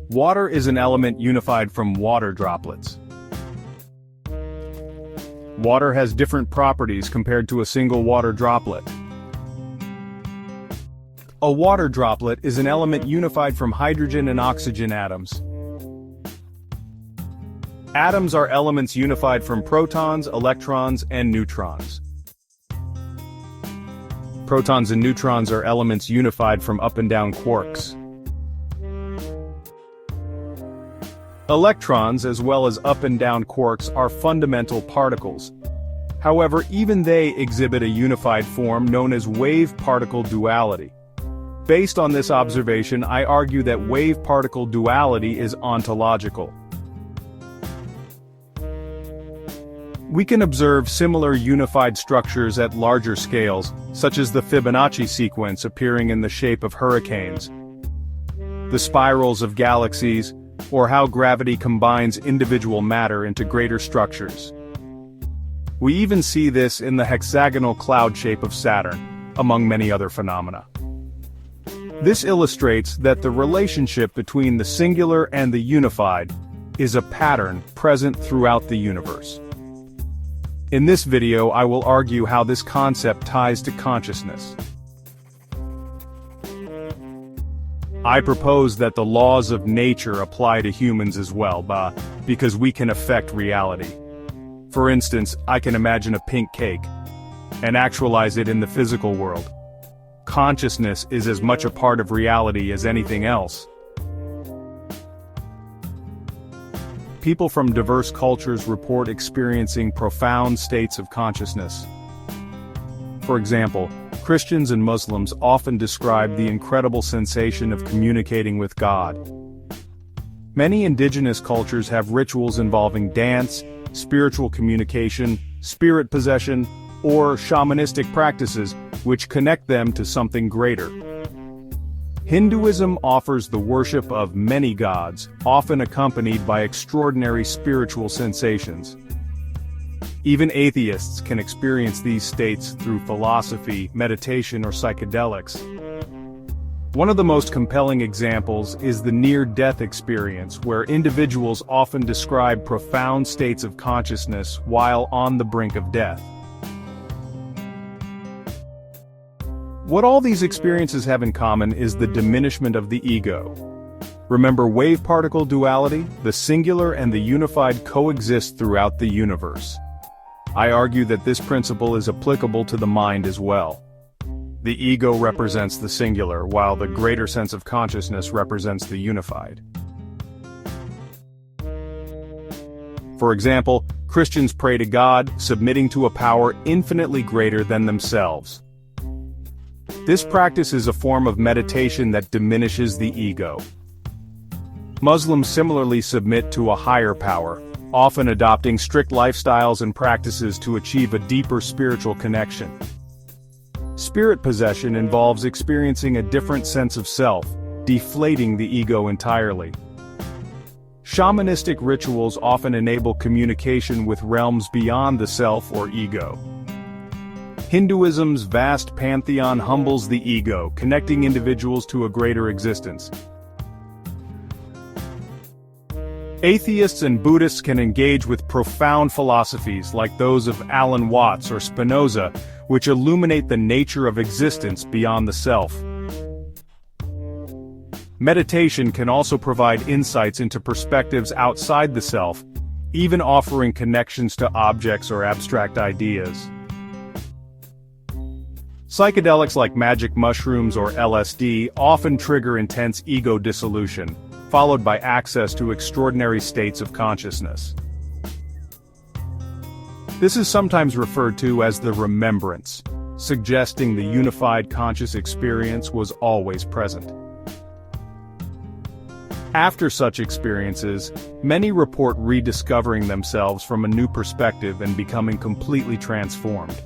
Water is an element unified from water droplets. Water has different properties compared to a single water droplet. A water droplet is an element unified from hydrogen and oxygen atoms. Atoms are elements unified from protons, electrons, and neutrons. Protons and neutrons are elements unified from up and down quarks. Electrons, as well as up and down quarks, are fundamental particles. However, even they exhibit a unified form known as wave-particle duality. Based on this observation, I argue that wave-particle duality is ontological. We can observe similar unified structures at larger scales, such as the Fibonacci sequence appearing in the shape of hurricanes, the spirals of galaxies, or how gravity combines individual matter into greater structures. We even see this in the hexagonal cloud shape of Saturn, among many other phenomena. This illustrates that the relationship between the singular and the unified is a pattern present throughout the universe. In this video, I will argue how this concept ties to consciousness. I propose that the laws of nature apply to humans as well, because we can affect reality. For instance, I can imagine a pink cake and actualize it in the physical world. Consciousness is as much a part of reality as anything else. People from diverse cultures report experiencing profound states of consciousness. For example, Christians and Muslims often describe the incredible sensation of communicating with God. Many indigenous cultures have rituals involving dance, spiritual communication, spirit possession, or shamanistic practices, which connect them to something greater. Hinduism offers the worship of many gods, often accompanied by extraordinary spiritual sensations. Even atheists can experience these states through philosophy, meditation, or psychedelics. One of the most compelling examples is the near-death experience, where individuals often describe profound states of consciousness while on the brink of death. What all these experiences have in common is the diminishment of the ego. Remember wave-particle duality? The singular and the unified coexist throughout the universe. I argue that this principle is applicable to the mind as well. The ego represents the singular, while the greater sense of consciousness represents the unified. For example, Christians pray to God, submitting to a power infinitely greater than themselves. This practice is a form of meditation that diminishes the ego. Muslims similarly submit to a higher power, often adopting strict lifestyles and practices to achieve a deeper spiritual connection. Spirit possession involves experiencing a different sense of self, deflating the ego entirely. Shamanistic rituals often enable communication with realms beyond the self or ego. Hinduism's vast pantheon humbles the ego, connecting individuals to a greater existence. Atheists and Buddhists can engage with profound philosophies like those of Alan Watts or Spinoza, which illuminate the nature of existence beyond the self. Meditation can also provide insights into perspectives outside the self, even offering connections to objects or abstract ideas. Psychedelics like magic mushrooms or LSD often trigger intense ego dissolution, followed by access to extraordinary states of consciousness. This is sometimes referred to as the remembrance, suggesting the unified conscious experience was always present. After such experiences, many report rediscovering themselves from a new perspective and becoming completely transformed.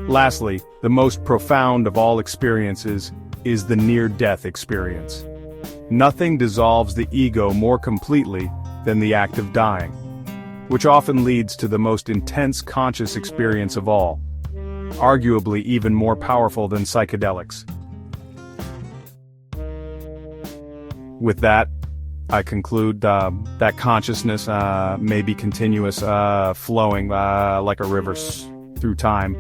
Lastly, the most profound of all experiences is the near-death experience. Nothing dissolves the ego more completely than the act of dying, which often leads to the most intense conscious experience of all. arguably even more powerful than psychedelics. With that, I conclude that consciousness may be continuous, flowing like a river through time.